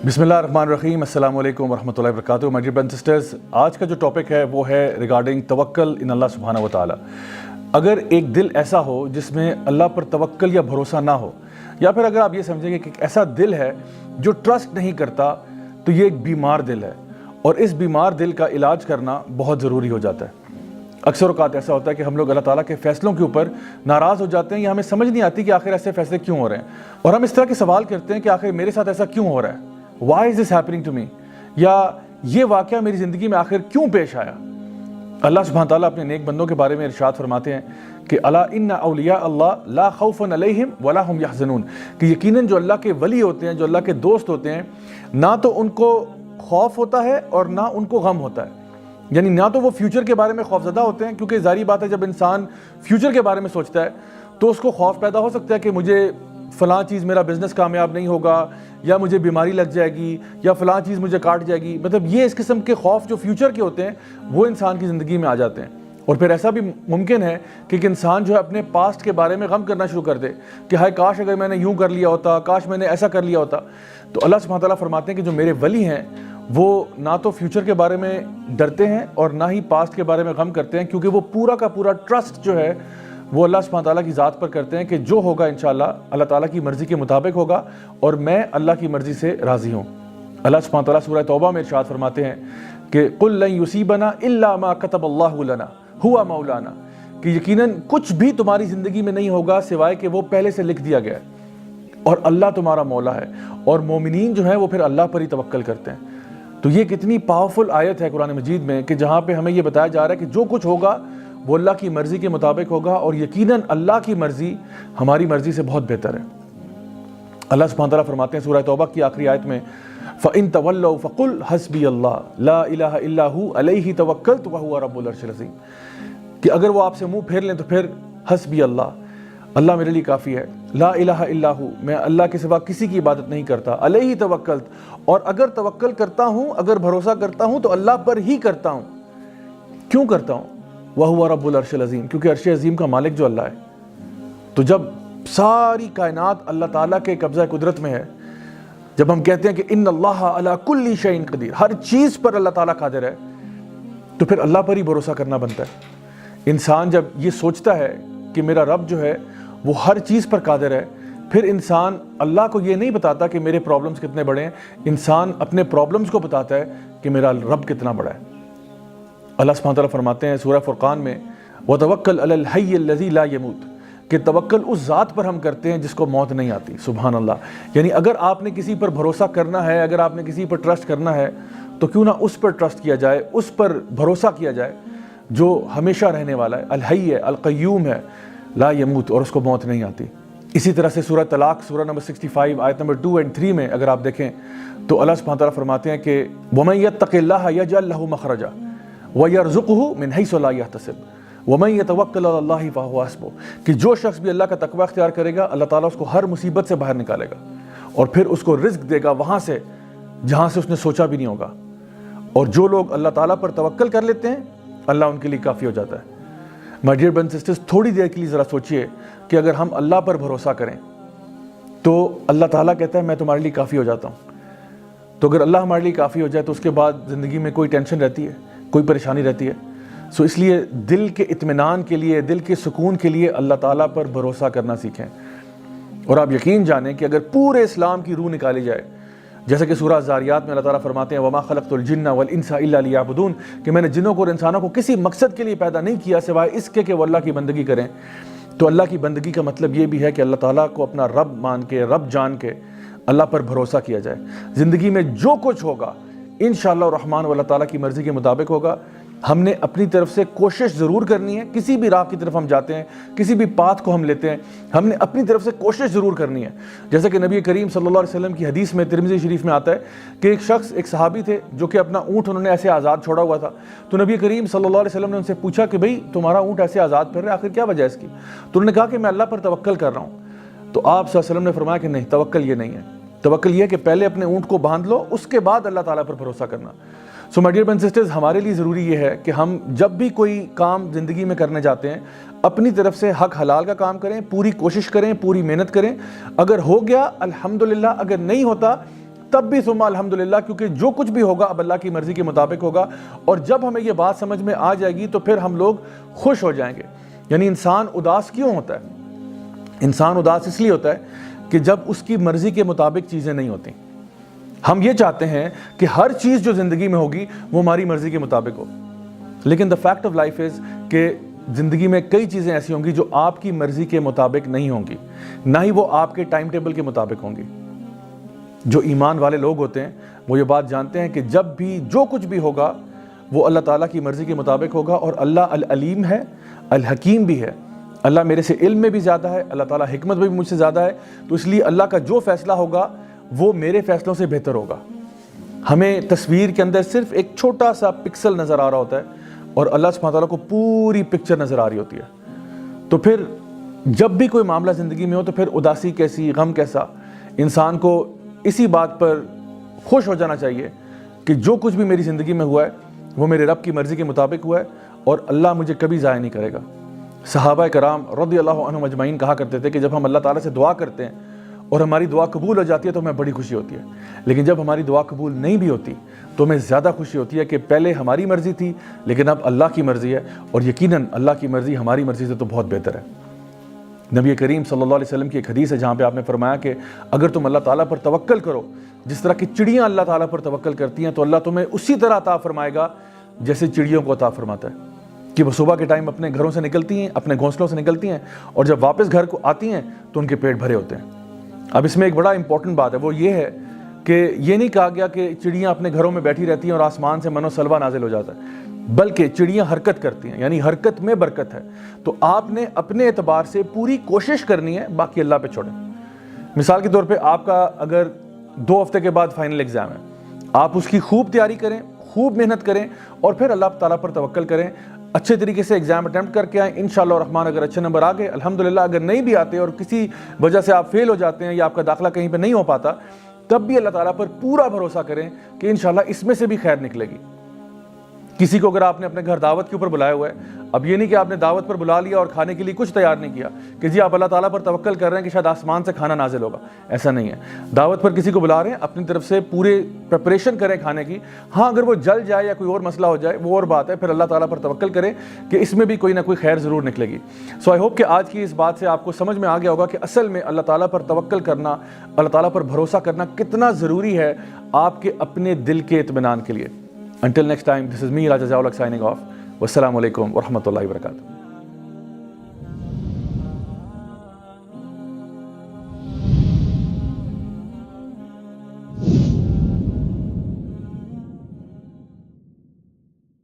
بسم اللہ الرحمن الرحیم، السلام علیکم ورحمۃ اللہ وبرکاتہ۔ مائی ڈیئر برادرز اینڈ سسٹرز، آج کا جو ٹاپک ہے وہ ہے ریگارڈنگ توکل ان اللہ سبحانہ و تعالیٰ۔ اگر ایک دل ایسا ہو جس میں اللہ پر توکل یا بھروسہ نہ ہو، یا پھر اگر آپ یہ سمجھیں گے کہ ایک ایسا دل ہے جو ٹرسٹ نہیں کرتا، تو یہ ایک بیمار دل ہے، اور اس بیمار دل کا علاج کرنا بہت ضروری ہو جاتا ہے۔ اکثر اوقات ایسا ہوتا ہے کہ ہم لوگ اللہ تعالیٰ کے فیصلوں کے اوپر ناراض ہو جاتے ہیں، یا ہمیں سمجھ نہیں آتی کہ آخر ایسے فیصلے کیوں ہو رہے ہیں، اور ہم اس طرح کے سوال کرتے ہیں کہ آخر میرے ساتھ ایسا کیوں ہو رہا ہے، why is this happening to me، یا یہ واقعہ میری زندگی میں آخر کیوں پیش آیا۔ اللہ سبحانہ تعالیٰ اپنے نیک بندوں کے بارے میں ارشاد فرماتے ہیں کہ الا ان اولیاء اللہ لا خوف علیہم ولا هم یحزنون، کہ یقیناً جو اللہ کے ولی ہوتے ہیں، جو اللہ کے دوست ہوتے ہیں، نہ تو ان کو خوف ہوتا ہے اور نہ ان کو غم ہوتا ہے، یعنی نہ تو وہ فیوچر کے بارے میں خوفزدہ ہوتے ہیں، کیونکہ ظاہری بات ہے جب انسان فیوچر کے بارے میں سوچتا ہے تو اس کو خوف پیدا ہو سکتا ہے کہ مجھے فلاں چیز، میرا بزنس کامیاب نہیں ہوگا، یا مجھے بیماری لگ جائے گی، یا فلاں چیز مجھے کاٹ جائے گی۔ مطلب یہ اس قسم کے خوف جو فیوچر کے ہوتے ہیں وہ انسان کی زندگی میں آ جاتے ہیں، اور پھر ایسا بھی ممکن ہے کہ ایک انسان جو ہے اپنے پاسٹ کے بارے میں غم کرنا شروع کر دے کہ ہائے کاش اگر میں نے یوں کر لیا ہوتا، کاش میں نے ایسا کر لیا ہوتا۔ تو اللہ سبحانہ تعالیٰ فرماتے ہیں کہ جو میرے ولی ہیں وہ نہ تو فیوچر کے بارے میں ڈرتے ہیں اور نہ ہی پاسٹ کے بارے میں غم کرتے ہیں، کیونکہ وہ پورا کا پورا ٹرسٹ جو ہے وہ اللہ سبحانہ تعالیٰ کی ذات پر کرتے ہیں کہ جو ہوگا انشاءاللہ اللہ تعالیٰ کی مرضی کے مطابق ہوگا، اور میں اللہ کی مرضی سے راضی ہوں۔ اللہ سبحانہ تعالیٰ سورہ توبہ میں ارشاد فرماتے ہیں کہ قُل لَن يُصِيبَنَا إِلَّا مَا كَتَبَ اللَّهُ لَنَا هُوَ مَوْلَانَا، کہ یقیناً کچھ بھی تمہاری زندگی میں نہیں ہوگا سوائے کہ وہ پہلے سے لکھ دیا گیا ہے، اور اللہ تمہارا مولا ہے، اور مومنین جو ہیں وہ پھر اللہ پر ہی توکل کرتے ہیں۔ تو یہ کتنی پاورفل آیت ہے قرآن مجید میں کہ جہاں پہ ہمیں یہ بتایا جا رہا ہے کہ جو کچھ ہوگا وہ اللہ کی مرضی کے مطابق ہوگا، اور یقیناً اللہ کی مرضی ہماری مرضی سے بہت بہتر ہے۔ اللہ سبحانہ تعالیٰ فرماتے ہیں سورہ توبہ کی آخری آیت میں فَإِن تَوَلَّوْا فَقُلْ حَسْبِيَ اللَّهُ لَا إِلَٰهَ إِلَّا هُوَ عَلَيْهِ تَوَكَّلْتُ وَهُوَ رَبُّ الْعَرْشِ الْعَظِيمِ، کہ اگر وہ آپ سے منہ پھیر لیں تو پھر حسبی اللہ، اللہ میرے لیے کافی ہے، لا الہ الا ہو، میں اللہ کے سوا کسی کی عبادت نہیں کرتا، علیہ توکلت، اور اگر توکل کرتا ہوں، اگر بھروسہ کرتا ہوں تو اللہ پر ہی کرتا ہوں۔ کیوں کرتا ہوں؟ وَهُوَ رَبُّ الْعَرْشِ الْعَظِيمِ، کیونکہ عرش عظیم کا مالک جو اللہ ہے۔ تو جب ساری کائنات اللہ تعالیٰ کے قبضہ قدرت میں ہے، جب ہم کہتے ہیں کہ ان اللہ علی کل شیء قدیر، ہر چیز پر اللہ تعالیٰ قادر ہے، تو پھر اللہ پر ہی بھروسہ کرنا بنتا ہے۔ انسان جب یہ سوچتا ہے کہ میرا رب جو ہے وہ ہر چیز پر قادر ہے، پھر انسان اللہ کو یہ نہیں بتاتا کہ میرے پرابلمز کتنے بڑے ہیں، انسان اپنے پرابلمز کو بتاتا ہے کہ میرا رب کتنا بڑا ہے۔ اللہ سبحانہ تعالیٰ فرماتے ہیں سورہ فرقان میں وَتَوَكَّلْ عَلَى الْحَيِّ الَّذِي لَا يَمُوتُ، کہ توکل اس ذات پر ہم کرتے ہیں جس کو موت نہیں آتی۔ سبحان اللہ، یعنی اگر آپ نے کسی پر بھروسہ کرنا ہے، اگر آپ نے کسی پر ٹرسٹ کرنا ہے، تو کیوں نہ اس پر ٹرسٹ کیا جائے، اس پر بھروسہ کیا جائے جو ہمیشہ رہنے والا ہے، الحی ہے، القیوم ہے، لا یموت، اور اس کو موت نہیں آتی۔ اسی طرح سے سورہ طلاق سورہ نمبر 65 آیت نمبر 2 اور 3 میں اگر آپ دیکھیں تو اللہ سبحانہ تعالیٰ فرماتے ہیں کہ وَمَن يَتَّقِ اللَّهَ يَجْعَل لَّهُ مَخْرَجًا وَيَرْزُقْهُ مِنْ حَيْثُ لَا يَحْتَسِبُ وَمَن يَتَوَكَّلْ عَلَى اللَّهِ فَهُوَ حَسْبُهُ، کہ جو شخص بھی اللہ کا تقوی اختیار کرے گا اللہ تعالیٰ اس کو ہر مصیبت سے باہر نکالے گا، اور پھر اس کو رزق دے گا وہاں سے جہاں سے اس نے سوچا بھی نہیں ہوگا۔ اور جو لوگ اللہ تعالیٰ پر توکل کر لیتے ہیں اللہ ان کے لیے کافی ہو جاتا ہے۔ مائی ڈیئر برادرز اینڈ سسٹرز، تھوڑی دیر کے لیے ذرا سوچئے کہ اگر ہم اللہ پر بھروسہ کریں تو اللہ تعالیٰ کہتا ہے میں تمہارے لیے کافی ہو جاتا ہوں۔ تو اگر اللہ ہمارے لیے کافی ہو جائے تو اس کے بعد زندگی میں کوئی ٹینشن رہتی ہے، کوئی پریشانی رہتی ہے؟ سو اس لیے دل کے اطمینان کے لیے، دل کے سکون کے لیے اللہ تعالیٰ پر بھروسہ کرنا سیکھیں۔ اور آپ یقین جانیں کہ اگر پورے اسلام کی روح نکالی جائے، جیسا کہ سورہ زاریات میں اللہ تعالیٰ فرماتے ہیں وَمَا خَلَقْتُ الْجِنَّ وَالْإِنسَ إِلَّا لِيَعْبُدُونَ، کہ میں نے جنوں کو اور انسانوں کو کسی مقصد کے لیے پیدا نہیں کیا سوائے اس کے کہ وہ اللہ کی بندگی کریں۔ تو اللہ کی بندگی کا مطلب یہ بھی ہے کہ اللہ تعالیٰ کو اپنا رب مان کے، رب جان کے اللہ پر بھروسہ کیا جائے۔ زندگی میں جو کچھ ہوگا انشاءاللہ الرحمن وہ اللہ تعالیٰ کی مرضی کے مطابق ہوگا۔ ہم نے اپنی طرف سے کوشش ضرور کرنی ہے، کسی بھی راہ کی طرف ہم جاتے ہیں، کسی بھی پاتھ کو ہم لیتے ہیں، ہم نے اپنی طرف سے کوشش ضرور کرنی ہے۔ جیسا کہ نبی کریم صلی اللہ علیہ وسلم کی حدیث میں ترمذی شریف میں آتا ہے کہ ایک شخص، ایک صحابی تھے جو کہ اپنا اونٹ انہوں نے ایسے آزاد چھوڑا ہوا تھا، تو نبی کریم صلی اللہ علیہ وسلم نے ان سے پوچھا کہ بھئی تمہارا اونٹ ایسے آزاد پھر رہا ہے، آخر کیا وجہ ہے اس کی؟ تو انہوں نے کہا کہ میں اللہ پر توکل کر رہا ہوں۔ تو آپ صلی اللہ علیہ وسلم نے فرمایا کہ نہیں، توکل یہ نہیں ہے، توکل یہ ہے کہ پہلے اپنے اونٹ کو باندھ لو، اس کے بعد اللہ تعالیٰ پر بھروسہ کرنا۔ So my dear brothers and sisters, ہمارے لیے ضروری یہ ہے کہ ہم جب بھی کوئی کام زندگی میں کرنے جاتے ہیں اپنی طرف سے حق حلال کا کام کریں، پوری کوشش کریں، پوری محنت کریں۔ اگر ہو گیا الحمدللہ، اگر نہیں ہوتا تب بھی ثم الحمدللہ، کیونکہ جو کچھ بھی ہوگا اب اللہ کی مرضی کے مطابق ہوگا. اور جب ہمیں یہ بات سمجھ میں آ جائے گی تو پھر ہم لوگ خوش ہو جائیں گے. یعنی انسان اداس کیوں ہوتا ہے؟ انسان اداس اس لیے ہوتا ہے کہ جب اس کی مرضی کے مطابق چیزیں نہیں ہوتی. ہم یہ چاہتے ہیں کہ ہر چیز جو زندگی میں ہوگی وہ ہماری مرضی کے مطابق ہو، لیکن the fact of life is کہ زندگی میں کئی چیزیں ایسی ہوں گی جو آپ کی مرضی کے مطابق نہیں ہوں گی، نہ ہی وہ آپ کے ٹائم ٹیبل کے مطابق ہوں گی. جو ایمان والے لوگ ہوتے ہیں وہ یہ بات جانتے ہیں کہ جب بھی جو کچھ بھی ہوگا وہ اللہ تعالیٰ کی مرضی کے مطابق ہوگا. اور اللہ العلیم ہے، الحکیم بھی ہے. اللہ میرے سے علم میں بھی زیادہ ہے، اللہ تعالیٰ حکمت میں بھی مجھ سے زیادہ ہے. تو اس لیے اللہ کا جو فیصلہ ہوگا وہ میرے فیصلوں سے بہتر ہوگا. ہمیں تصویر کے اندر صرف ایک چھوٹا سا پکسل نظر آ رہا ہوتا ہے اور اللہ سبحانہ تعالیٰ کو پوری پکچر نظر آ رہی ہوتی ہے. تو پھر جب بھی کوئی معاملہ زندگی میں ہو تو پھر اداسی کیسی، غم کیسا، انسان کو اسی بات پر خوش ہو جانا چاہیے کہ جو کچھ بھی میری زندگی میں ہوا ہے وہ میرے رب کی مرضی کے مطابق ہوا ہے اور اللہ مجھے کبھی ضائع نہیں کرے گا. صحابہ کرام رضی اللہ عنہم اجمعین کہا کرتے تھے کہ جب ہم اللہ تعالیٰ سے دعا کرتے ہیں اور ہماری دعا قبول ہو جاتی ہے تو ہمیں بڑی خوشی ہوتی ہے، لیکن جب ہماری دعا قبول نہیں بھی ہوتی تو ہمیں زیادہ خوشی ہوتی ہے کہ پہلے ہماری مرضی تھی لیکن اب اللہ کی مرضی ہے، اور یقیناً اللہ کی مرضی ہماری مرضی سے تو بہت بہتر ہے. نبی کریم صلی اللہ علیہ وسلم کی ایک حدیث ہے جہاں پہ آپ نے فرمایا کہ اگر تم اللہ تعالیٰ پر توکل کرو جس طرح کی چڑیاں اللہ تعالیٰ پر توکل کرتی ہیں تو اللہ تمہیں اسی طرح عطا فرمائے گا جیسے چڑیوں کو عطا فرماتا ہے. کہ وہ صبح کے ٹائم اپنے گھروں سے نکلتی ہیں، اپنے گھونسلوں سے نکلتی ہیں، اور جب واپس گھر کو آتی ہیں تو ان کے پیٹ بھرے ہوتے ہیں. اب اس میں ایک بڑا امپورٹنٹ بات ہے، وہ یہ ہے کہ یہ نہیں کہا گیا کہ چڑیاں اپنے گھروں میں بیٹھی رہتی ہیں اور آسمان سے من و سلوہ نازل ہو جاتا ہے، بلکہ چڑیاں حرکت کرتی ہیں، یعنی حرکت میں برکت ہے. تو آپ نے اپنے اعتبار سے پوری کوشش کرنی ہے، باقی اللہ پہ چھوڑیں. مثال کے طور پہ آپ کا اگر 2 ہفتے کے بعد فائنل ایگزام ہے، آپ اس کی خوب تیاری کریں، خوب محنت کریں اور پھر اللہ تعالیٰ پر توکل کریں. اچھے طریقے سے ایگزام اٹیمپٹ کر کے آئیں، انشاءاللہ الرحمن اگر اچھے نمبر آ گئے الحمدللہ، اگر نہیں بھی آتے اور کسی وجہ سے آپ فیل ہو جاتے ہیں یا آپ کا داخلہ کہیں پہ نہیں ہو پاتا تب بھی اللہ تعالیٰ پر پورا بھروسہ کریں کہ انشاءاللہ اس میں سے بھی خیر نکلے گی. کسی کو اگر آپ نے اپنے گھر دعوت کے اوپر بلایا ہوا ہے، اب یہ نہیں کہ آپ نے دعوت پر بلا لیا اور کھانے کے لیے کچھ تیار نہیں کیا کہ جی آپ اللہ تعالیٰ پر توکل کر رہے ہیں کہ شاید آسمان سے کھانا نازل ہوگا. ایسا نہیں ہے. دعوت پر کسی کو بلا رہے ہیں، اپنی طرف سے پورے پریپریشن کریں کھانے کی. ہاں اگر وہ جل جائے یا کوئی اور مسئلہ ہو جائے وہ اور بات ہے، پھر اللہ تعالیٰ پر توکل کریں کہ اس میں بھی کوئی نہ کوئی خیر ضرور نکلے گی. سو آئی ہوپ کہ آج کی اس بات سے آپ کو سمجھ میں آ گیا ہوگا کہ اصل میں اللہ تعالیٰ پر توکل کرنا، اللہ تعالیٰ پر بھروسہ کرنا کتنا ضروری ہے آپ کے اپنے دل کے اطمینان کے لیے. Until next time, this is me, Raja Zawlak, signing off. Wassalamu alaikum wa rahmatullahi wa barakatuh.